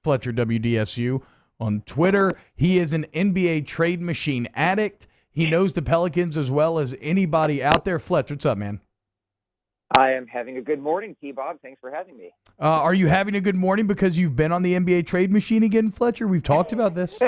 Fletcher WDSU on Twitter. He is an NBA trade machine addict. He knows the Pelicans as well as anybody out there. Fletch, what's up, man? I am having a good morning, T-Bob. Thanks for having me. Are you having a good morning because you've been on the NBA trade machine again, Fletcher? We've talked about this.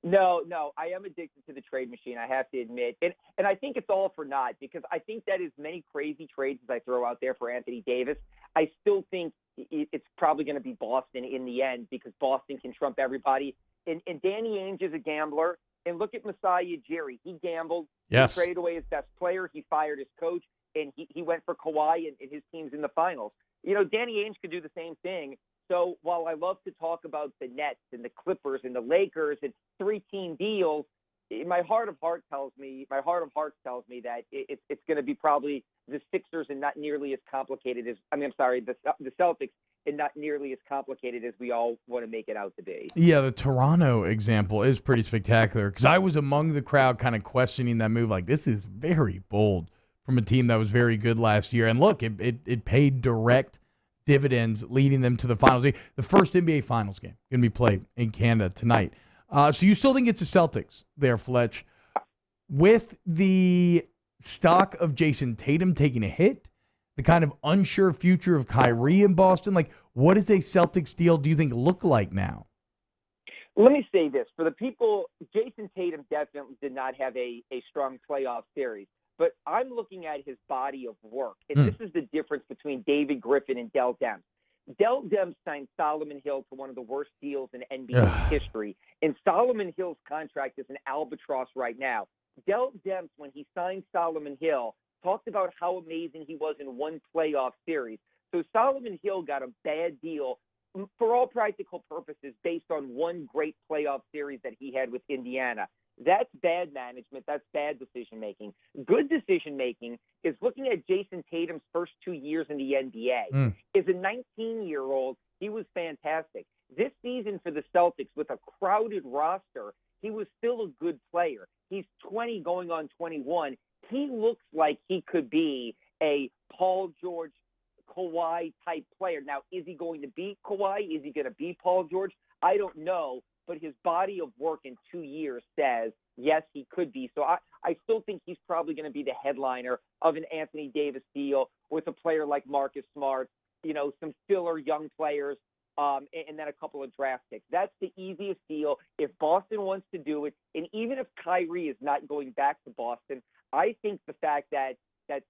No, I am addicted to the trade machine, I have to admit. And I think it's all for naught because I think that as many crazy trades as I throw out there for Anthony Davis, I still think it's probably going to be Boston in the end because Boston can trump everybody. And Danny Ainge is a gambler. And look at Masai Ujiri. He gambled. Yes. He traded away his best player. He fired his coach. And he went for Kawhi and his team's in the finals. You know, Danny Ainge could do the same thing. So while I love to talk about the Nets and the Clippers and the Lakers and 3-team deals, my heart of hearts tells me that it's going to be probably the Sixers and not nearly as complicated as the Celtics and not nearly as complicated as we all want to make it out to be. Yeah, the Toronto example is pretty spectacular because I was among the crowd kind of questioning that move. Like, this is very bold from a team that was very good last year. And look, it paid direct dividends, leading them to the finals. The first NBA Finals game going to be played in Canada tonight. So you still think it's the Celtics there, Fletch? With the stock of Jason Tatum taking a hit, the kind of unsure future of Kyrie in Boston, like what does a Celtics deal do you think look like now? Let me say this. For the people, Jason Tatum definitely did not have a strong playoff series. But I'm looking at his body of work, and this is the difference between David Griffin and Dell Demps. Dell Demps signed Solomon Hill to one of the worst deals in NBA history, and Solomon Hill's contract is an albatross right now. Dell Demps, when he signed Solomon Hill, talked about how amazing he was in one playoff series. So Solomon Hill got a bad deal for all practical purposes based on one great playoff series that he had with Indiana. That's bad management. That's bad decision-making. Good decision-making is looking at Jason Tatum's first 2 years in the NBA. As a 19-year-old, he was fantastic. This season for the Celtics, with a crowded roster, he was still a good player. He's 20 going on 21. He looks like he could be a Paul George, Kawhi-type player. Now, is he going to be Kawhi? Is he going to be Paul George? I don't know. But his body of work in 2 years says, yes, he could be. So I still think he's probably going to be the headliner of an Anthony Davis deal with a player like Marcus Smart, some filler young players, and then a couple of draft picks. That's the easiest deal if Boston wants to do it. And even if Kyrie is not going back to Boston, I think the fact that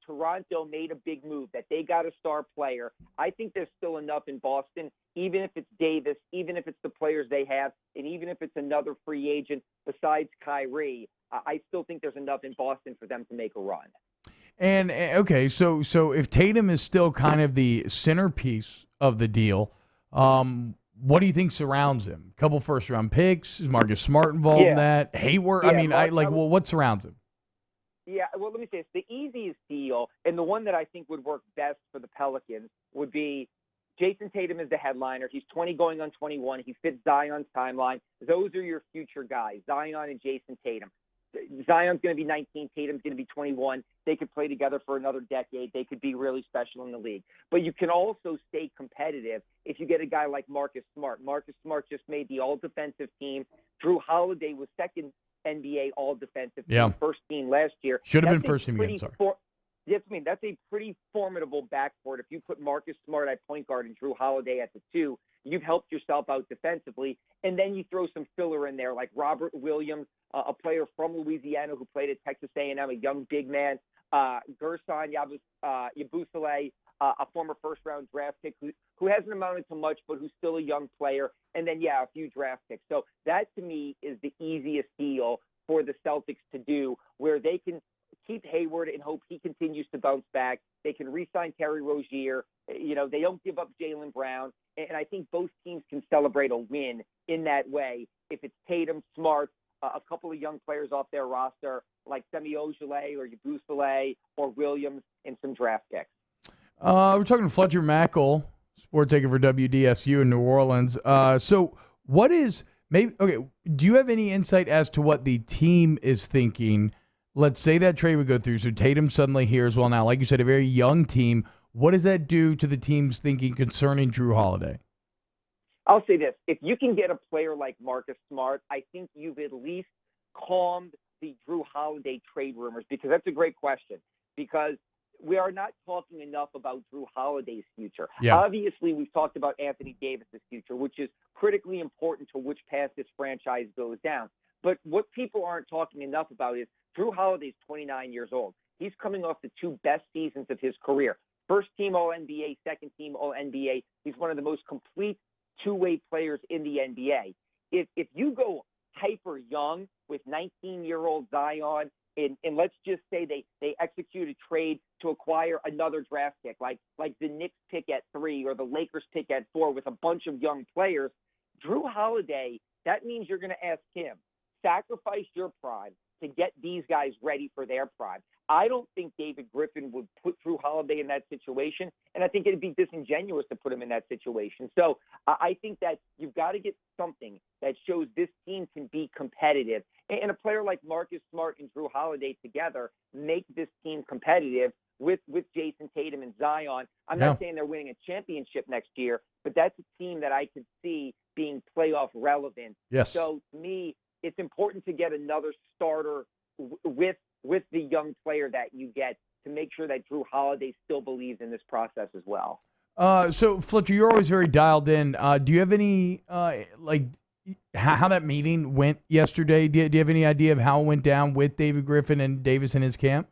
Toronto made a big move, that they got a star player, I think there's still enough in Boston, even if it's Davis, even if it's the players they have, and even if it's another free agent besides Kyrie, I still think there's enough in Boston for them to make a run. And, okay, so if Tatum is still kind of the centerpiece of the deal, what do you think surrounds him? A couple first-round picks? Is Marcus Smart involved in that? Hayward? Yeah, what surrounds him? Yeah, well, let me say this. The easiest deal, and the one that I think would work best for the Pelicans, would be Jason Tatum is the headliner. He's 20 going on 21. He fits Zion's timeline. Those are your future guys, Zion and Jason Tatum. Zion's going to be 19. Tatum's going to be 21. They could play together for another decade. They could be really special in the league. But you can also stay competitive if you get a guy like Marcus Smart. Marcus Smart just made the all-defensive team. Drew Holiday was second NBA all-defensive team, first team last year. Should have been first team again, sorry. That's a pretty formidable backcourt. If you put Marcus Smart at point guard and Drew Holiday at the 2, you've helped yourself out defensively. And then you throw some filler in there like Robert Williams, a player from Louisiana who played at Texas A&M, a young big man, Gerson Yabusele, a former first-round draft pick who hasn't amounted to much but who's still a young player, and then, a few draft picks. So that, to me, is the easiest deal for the Celtics to do, where they can keep Hayward and hope he continues to bounce back. They can re-sign Terry Rozier. They don't give up Jaylen Brown. And I think both teams can celebrate a win in that way if it's Tatum, Smart, a couple of young players off their roster like Semi Ojeleye or Yabusele or Williams, and some draft picks. We're talking to Fletcher Mackel, sport taker for WDSU in New Orleans. So what is do you have any insight as to what the team is thinking? Let's say that trade would go through. So Tatum suddenly here as well now. Like you said, a very young team. What does that do to the team's thinking concerning Drew Holiday? I'll say this. If you can get a player like Marcus Smart, I think you've at least calmed the Drew Holiday trade rumors, because that's a great question, because we are not talking enough about Drew Holiday's future. Yeah. Obviously, we've talked about Anthony Davis's future, which is critically important to which path this franchise goes down. But what people aren't talking enough about is Drew Holiday's 29 years old. He's coming off the two best seasons of his career. First team All-NBA, second team All-NBA. He's one of the most complete two-way players in the NBA. If you go hyper young with 19-year-old Zion, and let's just say they execute a trade to acquire another draft pick, like the Knicks pick at 3 or the Lakers pick at 4 with a bunch of young players, Drew Holiday, that means you're going to ask him, sacrifice your prime to get these guys ready for their prime. I don't think David Griffin would put Drew Holiday in that situation, and I think it'd be disingenuous to put him in that situation. So I think that you've got to get something that shows this team can be competitive. And a player like Marcus Smart and Drew Holiday together make this team competitive with Jason Tatum and Zion. I'm not saying they're winning a championship next year, but that's a team that I could see being playoff relevant. Yes. So to me, it's important to get another starter with the young player that you get to make sure that Drew Holiday still believes in this process as well. So, Fletcher, you're always very dialed in. Do you have any, how that meeting went yesterday? Do you have any idea of how it went down with David Griffin and Davis in his camp?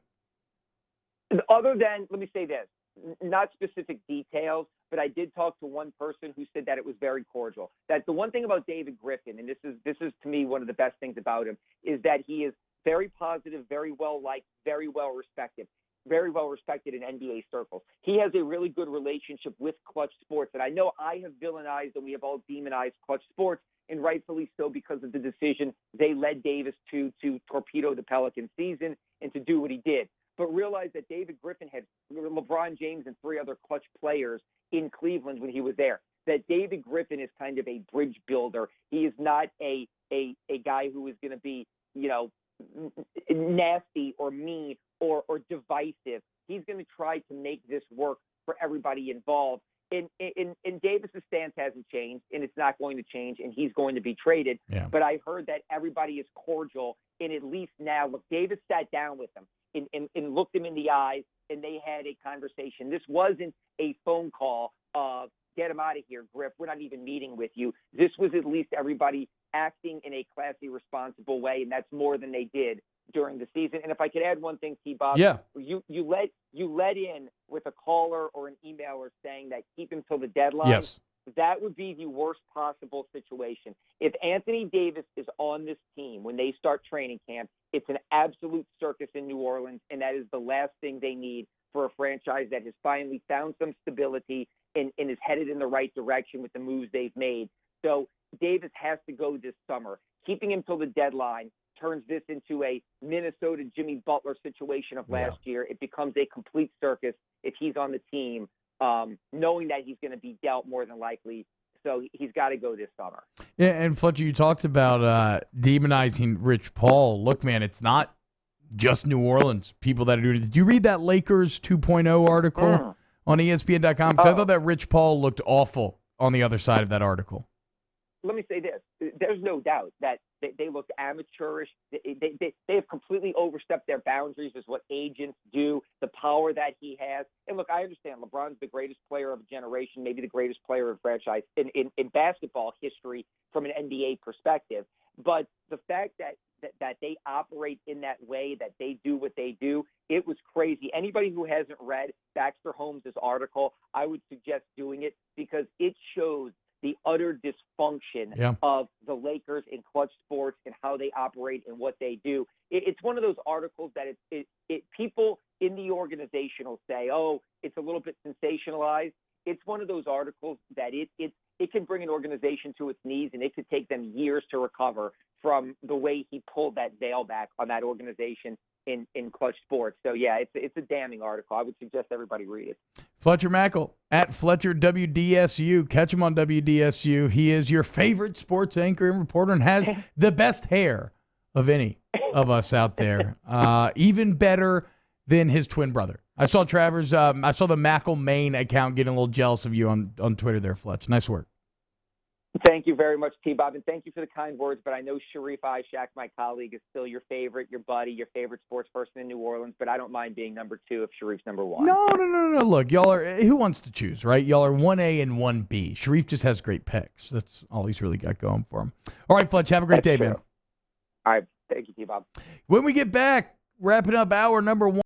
Other than, let me say this, not specific details, but I did talk to one person who said that it was very cordial. That the one thing about David Griffin, and this is to me one of the best things about him, is that he is very positive, very well liked, very well respected in NBA circles. He has a really good relationship with Clutch Sports, and I know I have villainized and we have all demonized Clutch Sports, and rightfully so, because of the decision they led Davis to torpedo the Pelicans season and to do what he did. But realize that David Griffin had LeBron James and 3 other Clutch players in Cleveland when he was there. That David Griffin is kind of a bridge builder. He is not a guy who is going to be, nasty or mean or divisive. He's going to try to make this work for everybody involved. And Davis's stance hasn't changed, and it's not going to change, and he's going to be traded. Yeah. But I heard that everybody is cordial, and at least now, look, Davis sat down with him and looked him in the eyes, and they had a conversation. This wasn't a phone call of, get him out of here, Griff. We're not even meeting with you. This was at least everybody acting in a classy, responsible way, and that's more than they did during the season. And if I could add one thing, T-Bob, you let in with a caller or an emailer saying that keep him till the deadline. Yes. That would be the worst possible situation. If Anthony Davis is on this team when they start training camp, it's an absolute circus in New Orleans, and that is the last thing they need for a franchise that has finally found some stability and is headed in the right direction with the moves they've made. So Davis has to go this summer. Keeping him till the deadline turns this into a Minnesota Jimmy Butler situation of last year. It becomes a complete circus if he's on the team, knowing that he's going to be dealt more than likely. So he's got to go this summer. Yeah, and Fletcher, you talked about demonizing Rich Paul. Look, man, it's not just New Orleans people that are doing it. Did you read that Lakers 2.0 article on ESPN.com? Because I thought that Rich Paul looked awful on the other side of that article. Let me say this. There's no doubt that they look amateurish. They have completely overstepped their boundaries, is what agents do, the power that he has. And look, I understand LeBron's the greatest player of a generation, maybe the greatest player of franchise in basketball history from an NBA perspective. But the fact that they operate in that way, that they do what they do, it was crazy. Anybody who hasn't read Baxter Holmes' article, I would suggest doing it, because it shows the utter dysfunction of the Lakers in Clutch Sports and how they operate and what they do. It's one of those articles that people in the organization will say, oh, it's a little bit sensationalized. It's one of those articles that it can bring an organization to its knees, and it could take them years to recover from the way he pulled that veil back on that organization in Clutch Sports. So, yeah, it's a damning article. I would suggest everybody read it. Fletcher Mackel, at Fletcher WDSU. Catch him on WDSU. He is your favorite sports anchor and reporter and has the best hair of any of us out there. Even better than his twin brother. I saw Travers, I saw the Mackel Maine account getting a little jealous of you on Twitter there, Fletch. Nice work. Thank you very much, T-Bob, and thank you for the kind words. But I know Sharif Ishak, my colleague, is still your favorite, your buddy, your favorite sports person in New Orleans. But I don't mind being number 2 if Sharif's number 1. No. Look, y'all are, who wants to choose, right? Y'all are 1A and 1B. Sharif just has great picks. That's all he's really got going for him. All right, Fletch, have a great day, man. All right. Thank you, T-Bob. When we get back, wrapping up hour number 1.